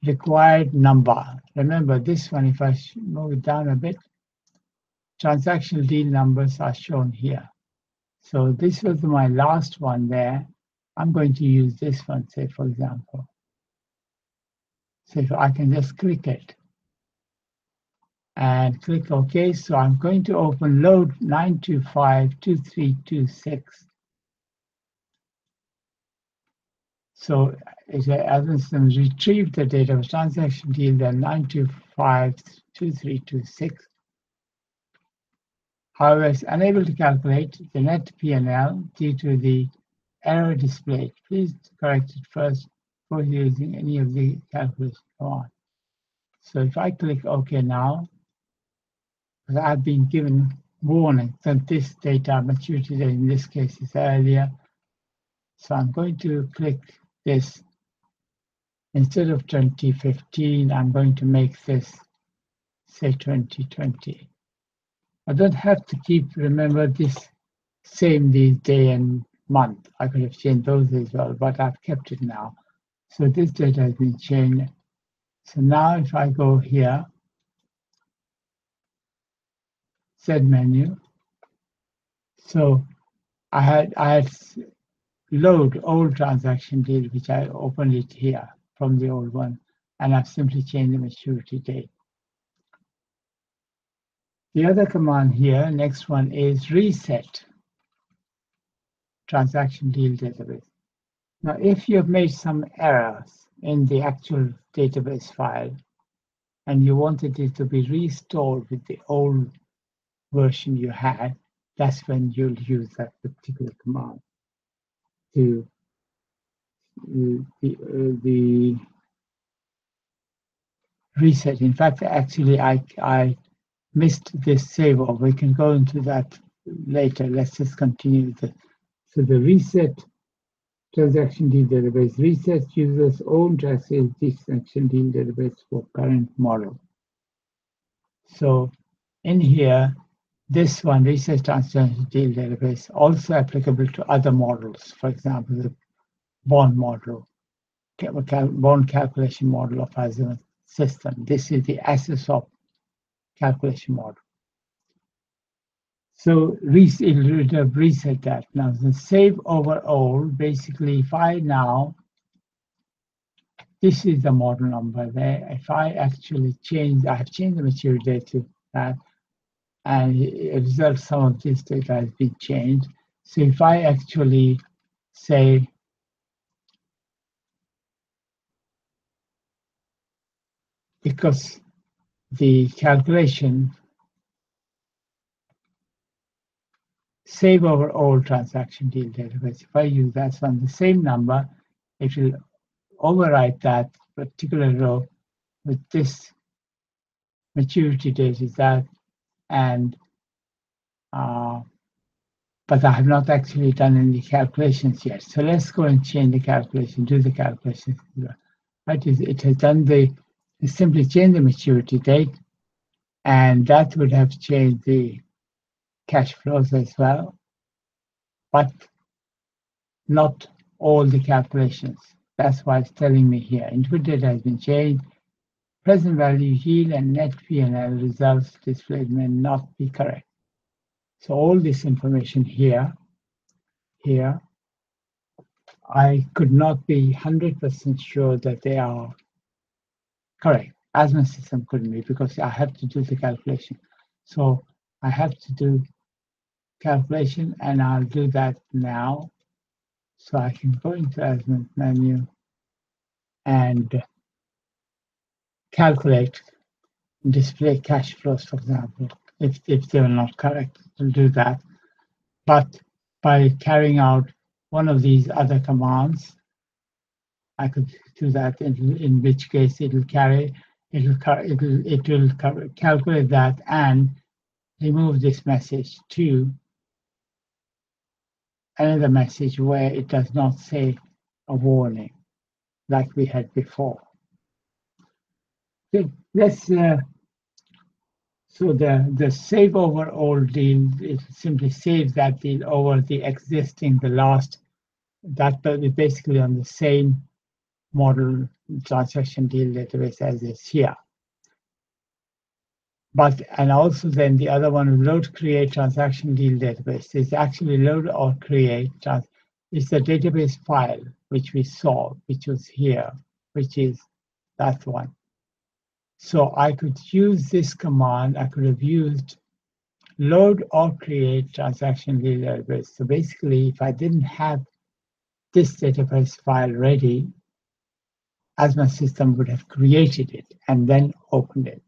required number. Remember this one, if I move it down a bit, transactional deal numbers are shown here. So this was my last one there. I'm going to use this one, say, for example. So if I can just click it and click OK. So I'm going to open load 9252326. So AZMAT System retrieved the data of transaction deal then 9252326. However, it's unable to calculate the net P&L due to the error displayed. Please correct it first before using any of the calculation command. So if I click OK now, because I've been given warning that this data maturity date in this case is earlier. So I'm going to click this. Instead of 2015, I'm going to make this, say, 2020. I don't have to remember this same day and month. I could have changed those as well, but I've kept it now. So this data has been changed. So now if I go here, Z menu. So I had load old transaction deal, which I opened it here from the old one, and I've simply changed the maturity date. The other command here, next one, is reset transaction deal database. Now, if you've made some errors in the actual database file and you wanted it to be restored with the old version you had, that's when you'll use that particular command to the reset. In fact, actually, I missed this save over. We can go into that later. Let's just continue. So the reset transaction deal database resets users' own transaction deal database for current model. So in here, this one, reset transaction deal database, also applicable to other models. For example, the bond model, bond calculation model of AZMAT system. This is the asset swap calculation model. So it will reset that. Now the save overall, basically if I now, this is the model number there. If I actually change, I have changed the maturity date to that, and as a result, some of this data has been changed. So if I actually say, because the calculation save over all transaction deal database, if I use that one, the same number, it will overwrite that particular row with this maturity date is that, and but I have not actually done any calculations yet. So let's go and change the calculation, do the calculation. Right, it has done it simply changed the maturity date, and that would have changed the cash flows as well, but not all the calculations. That's why it's telling me here. Input data has been changed. Present value, yield, and net P&L results displayed may not be correct. So all this information here, I could not be 100% sure that they are correct. AZMAT system couldn't be because I have to do the calculation. So I have to do calculation, and I'll do that now. So I can go into AZMAT menu and calculate, display cash flows, for example. If they are not correct, I'll do that. But by carrying out one of these other commands, I could do that. In which case, it will calculate that and remove this message to another message where it does not say a warning, like we had before. So let's. So the save over all deal, it simply saves that deal over the existing, the last, that is basically on the same model transaction deal database as is here. But, and also then the other one, load create transaction deal database, is actually load or create, it's the database file which we saw, which was here, which is that one. So I could use this command, I could have used load or create transaction deal database. So basically, if I didn't have this database file ready, AZMAT system would have created it and then opened it.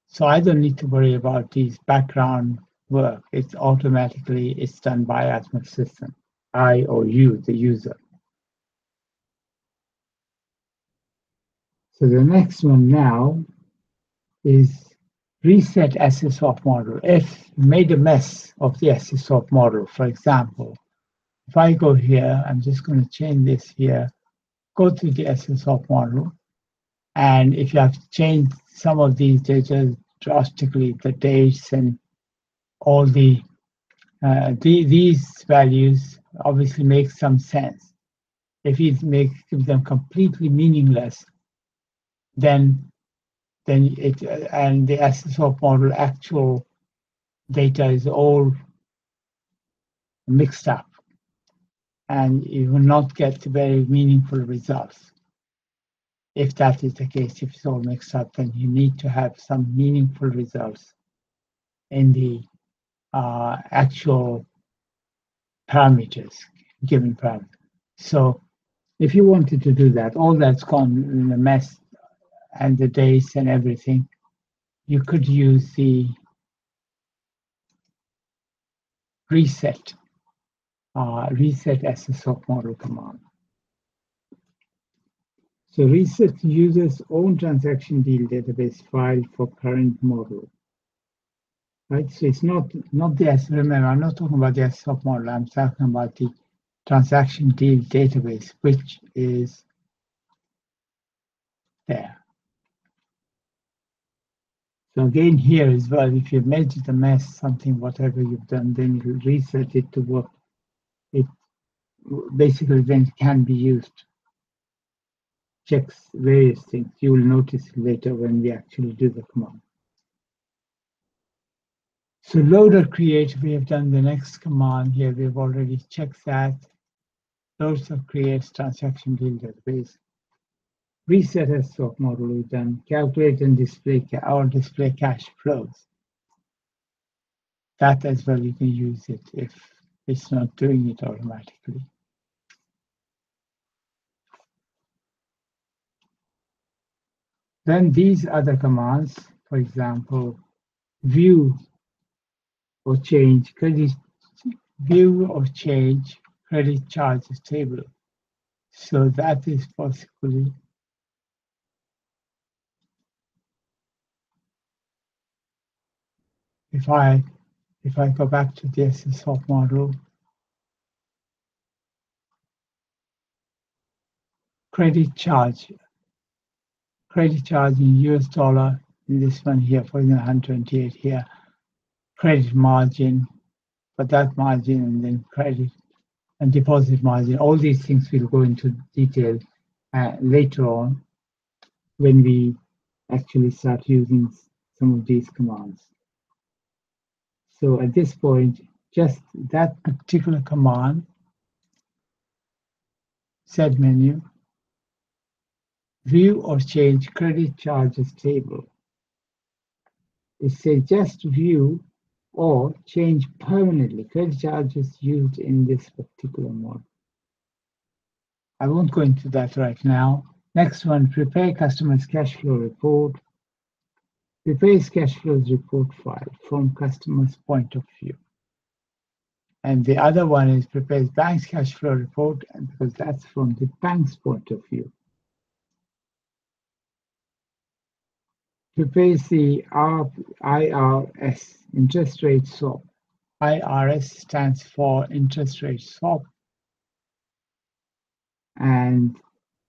So I don't need to worry about these background work. It's done by AZMAT system, I or you, the user. So the next one now is reset asset swap model. If you made a mess of the asset swap model, for example, if I go here, I'm just going to change this here, go to the asset swap model, and if you have changed some of these data drastically, the dates and all these values obviously make some sense. If you give them completely meaningless, then it and the asset swap model actual data is all mixed up. and you will not get very meaningful results. If that is the case, if it's all mixed up, then you need to have some meaningful results in the actual parameters, given parameters. So if you wanted to do that, all that's gone in the mess and the dates and everything, you could use the reset as a SOP model command. So reset user's own transaction deal database file for current model. Right, so it's not the remember, I'm not talking about the SOP model, I'm talking about the transaction deal database, which is there. So again, here as well, if you've made it a mess, something, whatever you've done, then you reset it to work. It basically then can be used. Checks various things. You will notice later when we actually do the command. So load or create, we have done the next command here. We've already checked that. Loads or creates transaction deal database. Reset as SOP model we've done. Calculate and display cash flows. That as well, you can use it if it's not doing it automatically. Then these other commands, for example, view or change credit charges table. So that is possibly if I go back to the SSOP model, credit charge in US dollar, in this one here, for 128 here, credit margin for that margin, and then credit and deposit margin. All these things will go into detail later on when we actually start using some of these commands. So at this point, just that particular command, set menu, view or change credit charges table. It says just view or change permanently credit charges used in this particular model. I won't go into that right now. Next one, prepare customer's cash flow report. Prepares cash flows report file from customer's point of view. And the other one is prepares bank's cash flow report, and because that's from the bank's point of view. Prepares the IRS, interest rate swap. IRS stands for interest rate swap. And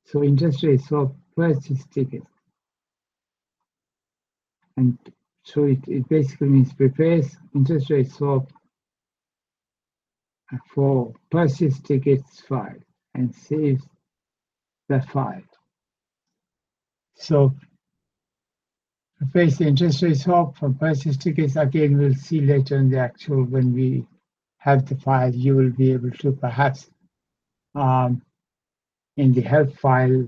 so interest rate swap purchase ticket. And so it basically means prepares interest rate swap for purchase tickets file and saves the file. So prepares the interest rate swap for purchase tickets. Again, we'll see later in the actual, when we have the file, you will be able to perhaps in the help file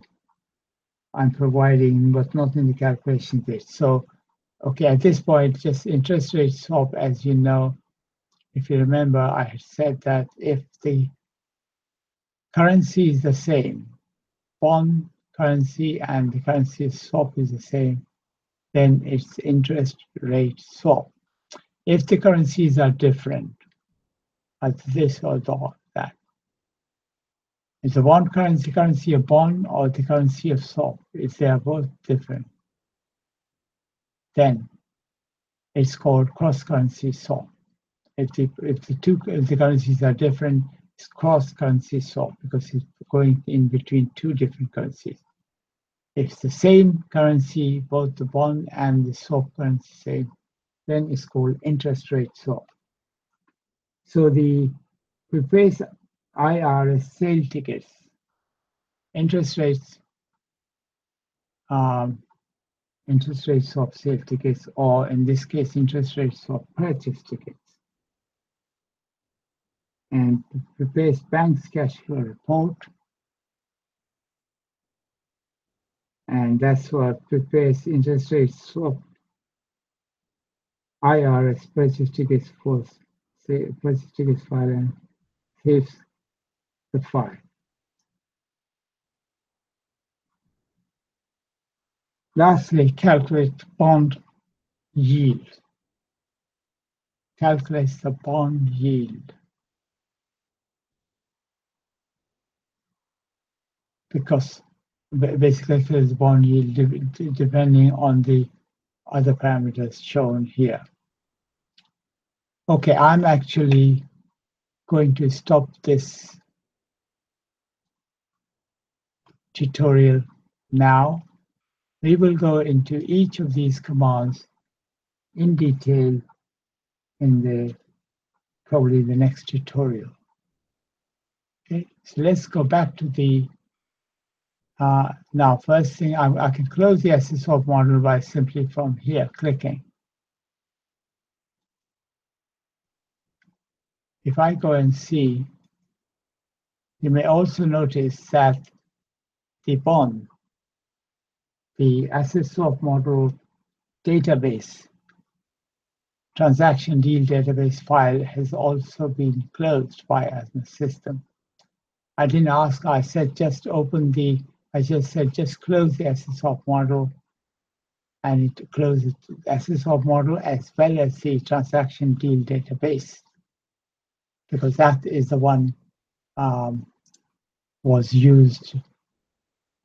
I'm providing, but not in the calculation bit. So, okay, at this point, just interest rate swap, as you know, if you remember, I had said that if the currency is the same, bond currency and the currency swap is the same, then it's interest rate swap. If the currencies are different, like this or that, is the one currency of bond or the currency of swap? If they are both different, then it's called cross-currency swap. If the currencies are different, it's cross-currency swap because it's going in between two different currencies. If it's the same currency, both the bond and the swap currency same, then it's called interest rate swap. So the prepares IRS sale tickets, interest rates, interest rate swap sale tickets, or in this case, interest rate swap purchase tickets. and prepares bank's cash flow report. And that's what prepares interest rate swap IRS purchase tickets for purchase tickets file and saves the file. Lastly, calculate bond yield. Calculates the bond yield. Because basically it's bond yield depending on the other parameters shown here. Okay, I'm actually going to stop this tutorial now. We will go into each of these commands in detail in probably the next tutorial. Okay, so let's go back to the now first thing I can close the SSWap model by simply from here clicking. If I go and see, you may also notice that the bond, the SSWap model database, transaction deal database file has also been closed by AZMAT System. I didn't ask, I said just open the, I just said just close the SSWap model, and it closes the SSWap model as well as the transaction deal database, because that is the one was used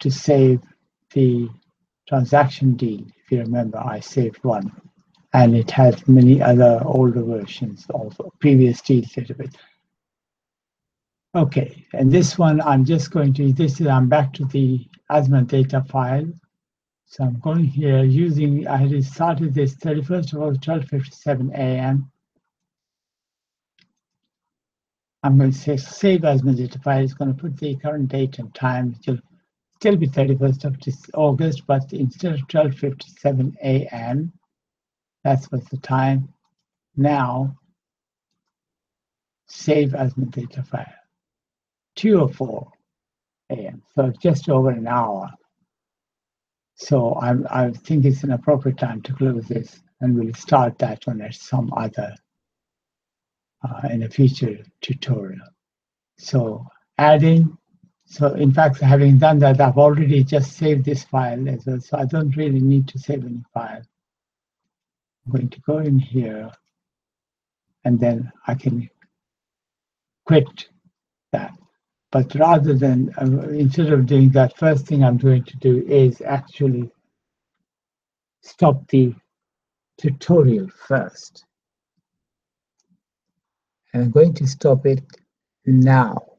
to save the transaction deal. If you remember, I saved one, and it has many other older versions of previous deal database. Okay, and this one I'm just going to, I'm back to the AZMAT data file. So I'm going here using, I had started this 31st of August, 12:57 a.m. I'm going to say save AZMAT data file. It's going to put the current date and time. It will still be 31st of August, but instead of 12:57 a.m., that's what's the time. Now, save AZMAT data file. 2:04 a.m. So just over an hour. So I think it's an appropriate time to close this, and we'll start that one at some other in a future tutorial. So adding, so in fact, having done that, I've already just saved this file as well, so I don't really need to save any file. I'm going to go in here, and then I can quit that. But rather than, instead of doing that, first thing I'm going to do is actually stop the tutorial first. And I'm going to stop it now.